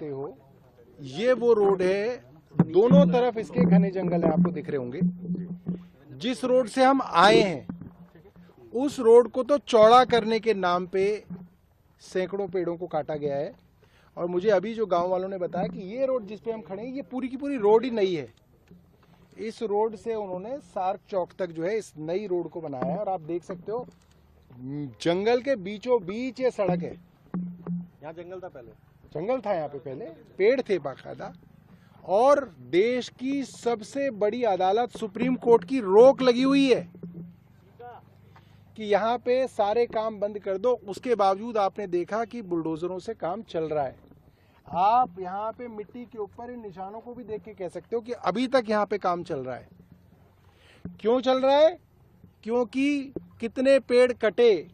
सकते हो, ये वो रोड है, दोनों तरफ इसके घने जंगल है, आपको दिख रहे होंगे। जिस रोड से हम आए हैं उस रोड को तो चौड़ा करने के नाम पे सैकड़ों पेड़ों को काटा गया है। और मुझे अभी जो गांव वालों ने बताया कि ये रोड जिस पे हम खड़े हैं ये पूरी की पूरी रोड ही नई है। इस रोड से उन्होंने सार्क चौक तक जो है इस नई रोड को बनाया है। और आप देख सकते हो जंगल के बीचों बीच ये सड़क है। यहाँ जंगल था पहले, जंगल था यहाँ पे, पहले पेड़ थे बाकायदा। और देश की सबसे बड़ी अदालत सुप्रीम कोर्ट की रोक लगी हुई है कि यहाँ पे सारे काम बंद कर दो। उसके बावजूद आपने देखा कि बुलडोजरों से काम चल रहा है। आप यहाँ पे मिट्टी के ऊपर इन निशानों को भी देख के कह सकते हो कि अभी तक यहाँ पे काम चल रहा है। क्यों चल रहा है? क्योंकि कितने पेड़ कटे,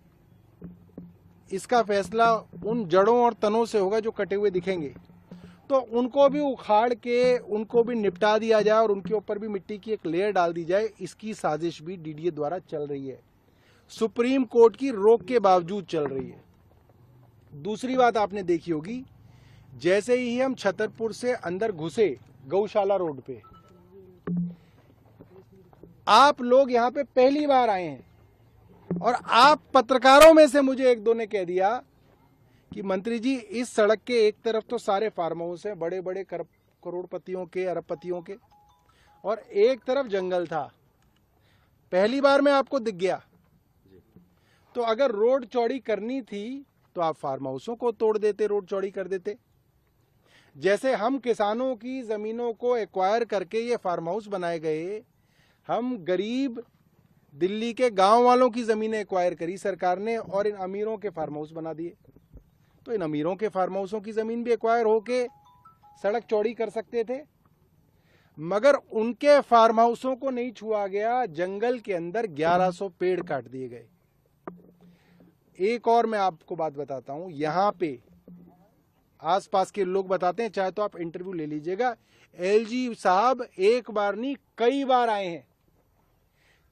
इसका फैसला उन जड़ों और तनों से होगा जो कटे हुए दिखेंगे। तो उनको भी उखाड़ के उनको भी निपटा दिया जाए और उनके ऊपर भी मिट्टी की एक लेयर डाल दी जाए, इसकी साजिश भी डीडीए द्वारा चल रही है, सुप्रीम कोर्ट की रोक के बावजूद चल रही है। दूसरी बात आपने देखी होगी, जैसे ही हम छतरपुर से अंदर घुसे गौशाला रोड पे, आप लोग यहाँ पे पहली बार आए हैं और आप पत्रकारों में से मुझे एक दो ने कह दिया कि मंत्री जी इस सड़क के एक तरफ तो सारे फार्म हाउस हैं, बड़े बड़े करोड़पतियों के, अरबपतियों के, और एक तरफ जंगल था। पहली बार में आपको दिख गया। तो अगर रोड चौड़ी करनी थी तो आप फार्म हाउसों को तोड़ देते, रोड चौड़ी कर देते। जैसे हम किसानों की जमीनों को एक्वायर करके ये फार्म हाउस बनाए गए, हम गरीब दिल्ली के गांव वालों की जमीनें एक्वायर करी सरकार ने और इन अमीरों के फार्म हाउस बना दिए। तो इन अमीरों के फार्म हाउसों की जमीन भी एक्वायर होके सड़क चौड़ी कर सकते थे, मगर उनके फार्म हाउसों को नहीं छुआ गया। जंगल के अंदर 1100 पेड़ काट दिए गए। एक और मैं आपको बात बताता हूं, यहां पे आसपास के लोग बताते हैं, चाहे तो आप इंटरव्यू ले लीजिएगा, एलजी साहब एक बार नहीं कई बार आए हैं।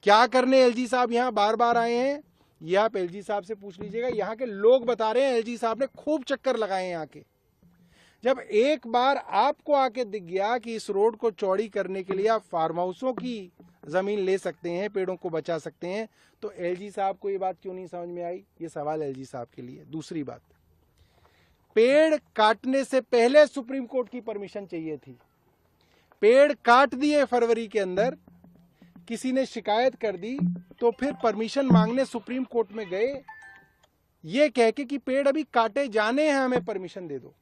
क्या करने एलजी साहब यहां बार बार आए हैं, यह आप एलजी साहब से पूछ लीजिएगा। यहां के लोग बता रहे हैं एलजी साहब ने खूब चक्कर लगाए हैं यहाँ के। जब एक बार आपको आके दिख गया कि इस रोड को चौड़ी करने के लिए आप फार्म हाउसों की जमीन ले सकते हैं, पेड़ों को बचा सकते हैं, तो एलजी साहब को ये बात क्यों नहीं समझ में आई? ये सवाल एलजी साहब के लिए। दूसरी बात, पेड़ काटने से पहले सुप्रीम कोर्ट की परमिशन चाहिए थी। पेड़ काट दिए फरवरी के अंदर, किसी ने शिकायत कर दी तो फिर परमिशन मांगने सुप्रीम कोर्ट में गए, ये कह के कि पेड़ अभी काटे जाने हैं, हमें परमिशन दे दो।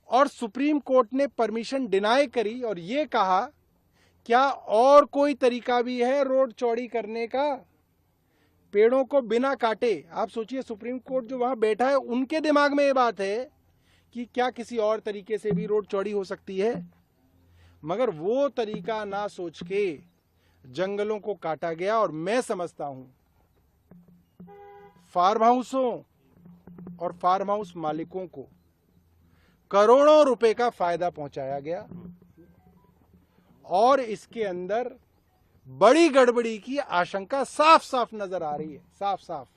और सुप्रीम कोर्ट ने परमिशन डिनाई करी और ये कहा क्या और कोई तरीका भी है रोड चौड़ी करने का पेड़ों को बिना काटे? आप सोचिए, सुप्रीम कोर्ट जो वहां बैठा है उनके दिमाग में ये बात है कि क्या किसी और तरीके से भी रोड चौड़ी हो सकती है, मगर वो तरीका ना सोच के जंगलों को काटा गया। और मैं समझता हूं फार्म हाउसों और फार्म हाउस मालिकों को करोड़ों रुपए का फायदा पहुंचाया गया और इसके अंदर बड़ी गड़बड़ी की आशंका साफ साफ नजर आ रही है, साफ साफ।